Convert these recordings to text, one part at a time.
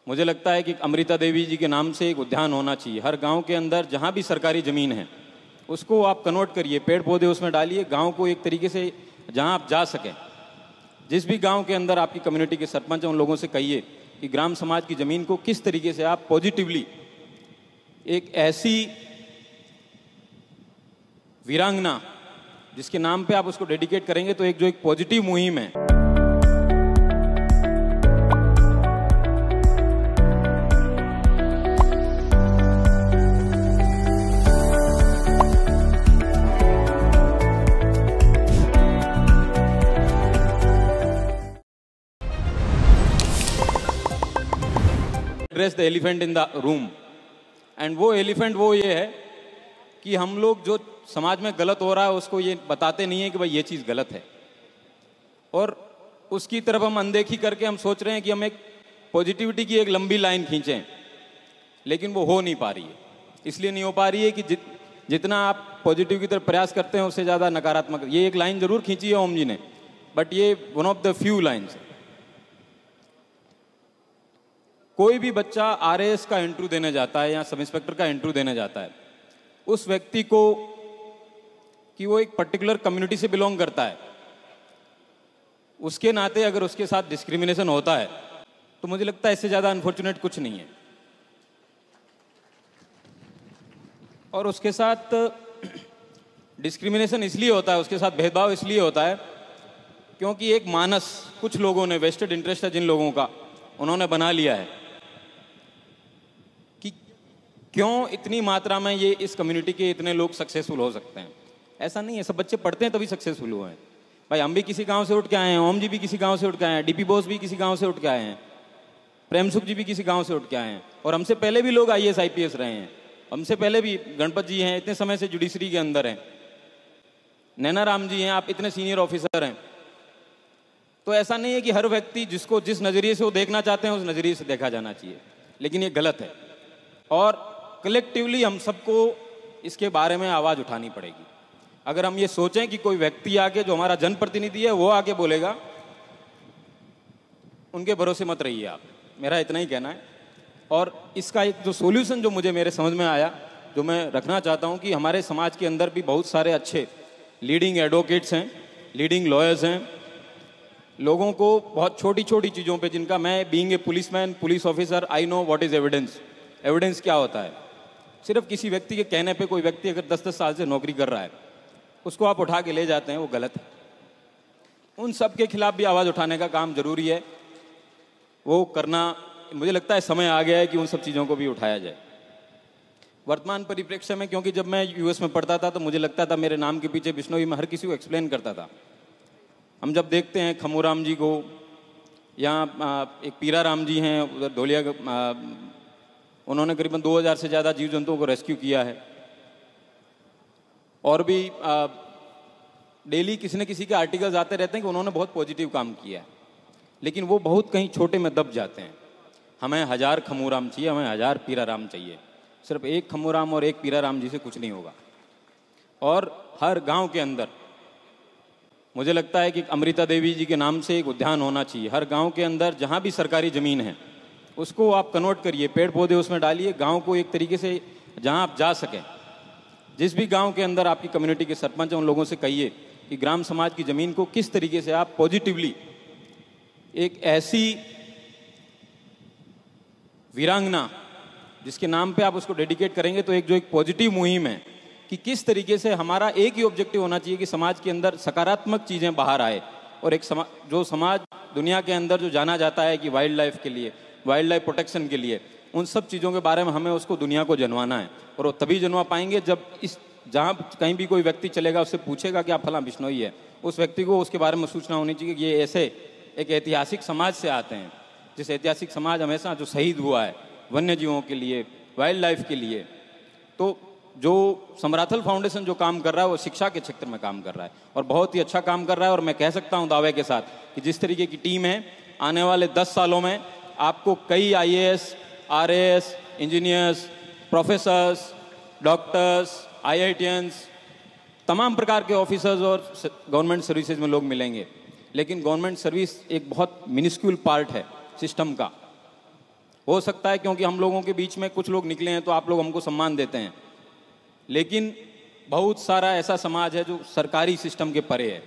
मुझे लगता है कि अमृता देवी जी के नाम से एक उद्यान होना चाहिए। हर गांव के अंदर जहां भी सरकारी ज़मीन है उसको आप कन्वर्ट करिए, पेड़ पौधे उसमें डालिए, गांव को एक तरीके से जहां आप जा सकें। जिस भी गांव के अंदर आपकी कम्युनिटी के सरपंच हैं उन लोगों से कहिए कि ग्राम समाज की ज़मीन को किस तरीके से आप पॉजिटिवली एक ऐसी वीरांगना जिसके नाम पे आप उसको डेडिकेट करेंगे तो एक जो एक पॉजिटिव मुहिम है। Address the elephant in the room, and वो एलिफेंट वो ये है कि हम लोग जो समाज में गलत हो रहा है उसको ये बताते नहीं है कि भाई ये चीज़ गलत है, और उसकी तरफ हम अनदेखी करके हम सोच रहे हैं कि हम एक पॉजिटिविटी की एक लंबी लाइन खींचें, लेकिन वो हो नहीं पा रही है। इसलिए नहीं हो पा रही है कि जितना आप पॉजिटिव की तरफ प्रयास करते हैं उससे ज़्यादा नकारात्मक। ये एक लाइन जरूर खींची है ओम जी ने, बट ये one of the few lines है। कोई भी बच्चा आरएएस का इंटरव्यू देने जाता है या सब इंस्पेक्टर का इंटरव्यू देने जाता है, उस व्यक्ति को कि वो एक पर्टिकुलर कम्युनिटी से बिलोंग करता है, उसके नाते अगर उसके साथ डिस्क्रिमिनेशन होता है तो मुझे लगता है इससे ज़्यादा अनफॉर्चुनेट कुछ नहीं है। और उसके साथ डिस्क्रिमिनेशन इसलिए होता है, उसके साथ भेदभाव इसलिए होता है क्योंकि एक मानस कुछ लोगों ने, वेस्टेड इंटरेस्ट है जिन लोगों का, उन्होंने बना लिया है कि क्यों इतनी मात्रा में ये इस कम्युनिटी के इतने लोग सक्सेसफुल हो सकते हैं। ऐसा नहीं है, सब बच्चे पढ़ते हैं तभी सक्सेसफुल हुए हैं। भाई हम भी किसी गांव से उठ के आए हैं, ओम जी भी किसी गांव से उठ के आए हैं, डीपी बोस भी किसी गांव से उठ के आए हैं, प्रेम सुख जी भी किसी गांव से उठ के आए हैं, और हमसे पहले भी लोग आईएएस आईपीएस रहे हैं, हमसे पहले भी गणपत जी हैं, इतने समय से जुडिशरी के अंदर हैं, नैना राम जी हैं, आप इतने सीनियर ऑफिसर हैं। तो ऐसा नहीं है कि हर व्यक्ति जिसको जिस नज़रिए से वो देखना चाहते हैं उस नज़रिए से देखा जाना चाहिए, लेकिन ये गलत है। और कलेक्टिवली हम सबको इसके बारे में आवाज़ उठानी पड़ेगी। अगर हम ये सोचें कि कोई व्यक्ति आके, जो हमारा जनप्रतिनिधि है, वो आके बोलेगा, उनके भरोसे मत रहिए आप, मेरा इतना ही कहना है। और इसका एक जो सॉल्यूशन जो मुझे मेरे समझ में आया, जो मैं रखना चाहता हूँ कि हमारे समाज के अंदर भी बहुत सारे अच्छे लीडिंग एडवोकेट्स हैं, लीडिंग लॉयर्स हैं, लोगों को बहुत छोटी छोटी चीज़ों पे, जिनका मैं being a policeman, police officer, I know what is evidence. Evidence क्या होता है? सिर्फ किसी व्यक्ति के कहने पे कोई व्यक्ति अगर 10-10 साल से नौकरी कर रहा है, उसको आप उठा के ले जाते हैं, वो गलत है। उन सब के खिलाफ भी आवाज़ उठाने का काम जरूरी है, वो करना मुझे लगता है समय आ गया है कि उन सब चीज़ों को भी उठाया जाए। वर्तमान परिप्रेक्ष्य में, क्योंकि जब मैं यूएस में पढ़ता था तो मुझे लगता था मेरे नाम के पीछे बिश्नोई, मैं हर किसी को एक्सप्लेन करता था। हम जब देखते हैं खमूराम जी को, या एक पीरा राम जी हैं उधर ढोलिया, उन्होंने करीबन 2000 से ज़्यादा जीव जंतुओं को रेस्क्यू किया है, और भी डेली किसी न किसी के आर्टिकल्स आते रहते हैं कि उन्होंने बहुत पॉजिटिव काम किया है, लेकिन वो बहुत कहीं छोटे में दब जाते हैं। हमें 1000 खमूराम चाहिए, हमें 1000 पीरा राम चाहिए। सिर्फ एक खमूराम और एक पीरा राम जी से कुछ नहीं होगा। और हर गांव के अंदर मुझे लगता है कि अमृता देवी जी के नाम से एक उद्यान होना चाहिए। हर गांव के अंदर जहां भी सरकारी ज़मीन है उसको आप कन्वर्ट करिए, पेड़ पौधे उसमें डालिए, गांव को एक तरीके से जहां आप जा सकें। जिस भी गांव के अंदर आपकी कम्युनिटी के सरपंच हैं उन लोगों से कहिए कि ग्राम समाज की ज़मीन को किस तरीके से आप पॉजिटिवली एक ऐसी वीरांगना जिसके नाम पे आप उसको डेडिकेट करेंगे तो एक जो एक पॉजिटिव मुहिम है कि किस तरीके से हमारा एक ही ऑब्जेक्टिव होना चाहिए कि समाज के अंदर सकारात्मक चीज़ें बाहर आए, और एक जो समाज दुनिया के अंदर जो जाना जाता है कि वाइल्ड लाइफ के लिए, वाइल्ड लाइफ प्रोटेक्शन के लिए, उन सब चीज़ों के बारे में हमें उसको दुनिया को जनवाना है। और वो तभी जनवा पाएंगे जब इस जहाँ कहीं भी कोई व्यक्ति चलेगा, उससे पूछेगा कि आप फलां बिश्नोई है, उस व्यक्ति को उसके बारे में सूचना होनी चाहिए कि ये ऐसे एक ऐतिहासिक समाज से आते हैं, जिस ऐतिहासिक समाज हमेशा जो शहीद हुआ है वन्य जीवों के लिए, वाइल्ड लाइफ के लिए। तो जो समराथल फाउंडेशन जो काम कर रहा है वो शिक्षा के क्षेत्र में काम कर रहा है, और बहुत ही अच्छा काम कर रहा है। और मैं कह सकता हूँ दावे के साथ कि जिस तरीके की टीम है, आने वाले 10 सालों में आपको कई IAS, RAS, engineers, professors, doctors, IITians, तमाम प्रकार के ऑफिसर्स और गवर्नमेंट सर्विसेज में लोग मिलेंगे। लेकिन गवर्नमेंट सर्विस एक बहुत मिनिस्क्यूल पार्ट है सिस्टम का। हो सकता है क्योंकि हम लोगों के बीच में कुछ लोग निकले हैं तो आप लोग हमको सम्मान देते हैं, लेकिन बहुत सारा ऐसा समाज है जो सरकारी सिस्टम के परे है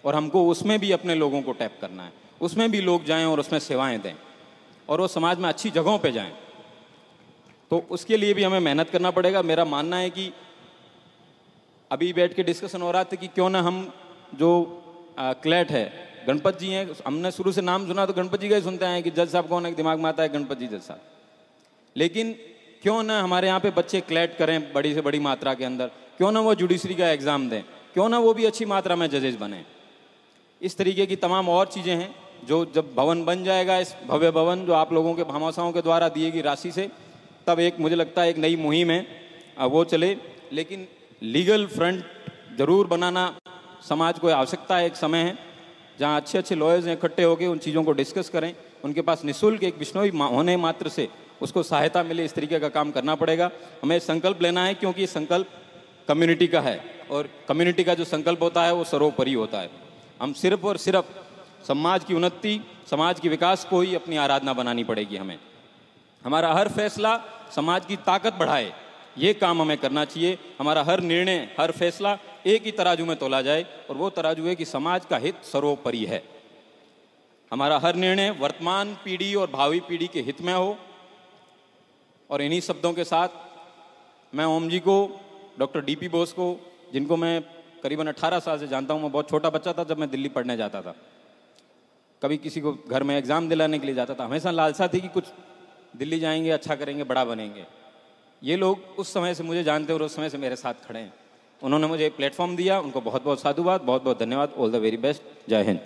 और हमको उसमें भी अपने लोगों को टैप करना है, उसमें भी लोग जाएं और उसमें सेवाएं दें और वो समाज में अच्छी जगहों पे जाएं। तो उसके लिए भी हमें मेहनत करना पड़ेगा। मेरा मानना है कि अभी बैठ के डिस्कशन हो रहा था कि क्यों ना हम जो क्लैट है, गणपत जी हैं, हमने शुरू से नाम सुना तो गणपत जी का ही सुनते हैं कि जज साहब कौन है, दिमाग में आता है गणपत जी जज साहब। लेकिन क्यों ना हमारे यहाँ पे बच्चे क्लैट करें बड़ी से बड़ी मात्रा के अंदर, क्यों ना वो जुडिशरी का एग्ज़ाम दें, क्यों ना वो भी अच्छी मात्रा में जजेज बने। इस तरीके की तमाम और चीज़ें हैं जो जब भवन बन जाएगा, इस भव्य भवन जो आप लोगों के भामाशाहों के द्वारा दिए गई राशि से, तब एक मुझे लगता है एक नई मुहिम है वो चले। लेकिन लीगल फ्रंट जरूर बनाना समाज को आवश्यकता है। एक समय है जहाँ अच्छे अच्छे लॉयर्स इकट्ठे होकर उन चीज़ों को डिस्कस करें, उनके पास निःशुल्क एक बिश्नोई होने मात्र से उसको सहायता मिले, इस तरीके का काम करना पड़ेगा। हमें संकल्प लेना है क्योंकि ये संकल्प कम्युनिटी का है और कम्युनिटी का जो संकल्प होता है वो सर्वोपरि होता है। हम सिर्फ और सिर्फ समाज की उन्नति, समाज के विकास को ही अपनी आराधना बनानी पड़ेगी। हमें हमारा हर फैसला समाज की ताकत बढ़ाए, ये काम हमें करना चाहिए। हमारा हर निर्णय, हर फैसला एक ही तराजू में तोला जाए और वो तराजू है कि समाज का हित सर्वोपरि है। हमारा हर निर्णय वर्तमान पीढ़ी और भावी पीढ़ी के हित में हो। और इन्हीं शब्दों के साथ मैं ओम जी को, डॉक्टर डीपी बोस को, जिनको मैं करीबन 18 साल से जानता हूँ, मैं बहुत छोटा बच्चा था जब मैं दिल्ली पढ़ने जाता था, कभी किसी को घर में एग्ज़ाम दिलाने के लिए जाता था, हमेशा लालसा थी कि कुछ दिल्ली जाएंगे, अच्छा करेंगे, बड़ा बनेंगे। ये लोग उस समय से मुझे जानते हैं और उस समय से मेरे साथ खड़े हैं। उन्होंने मुझे प्लेटफॉर्म दिया, उनको बहुत बहुत साधुवाद, बहुत बहुत धन्यवाद। All the very best. जय हिंद।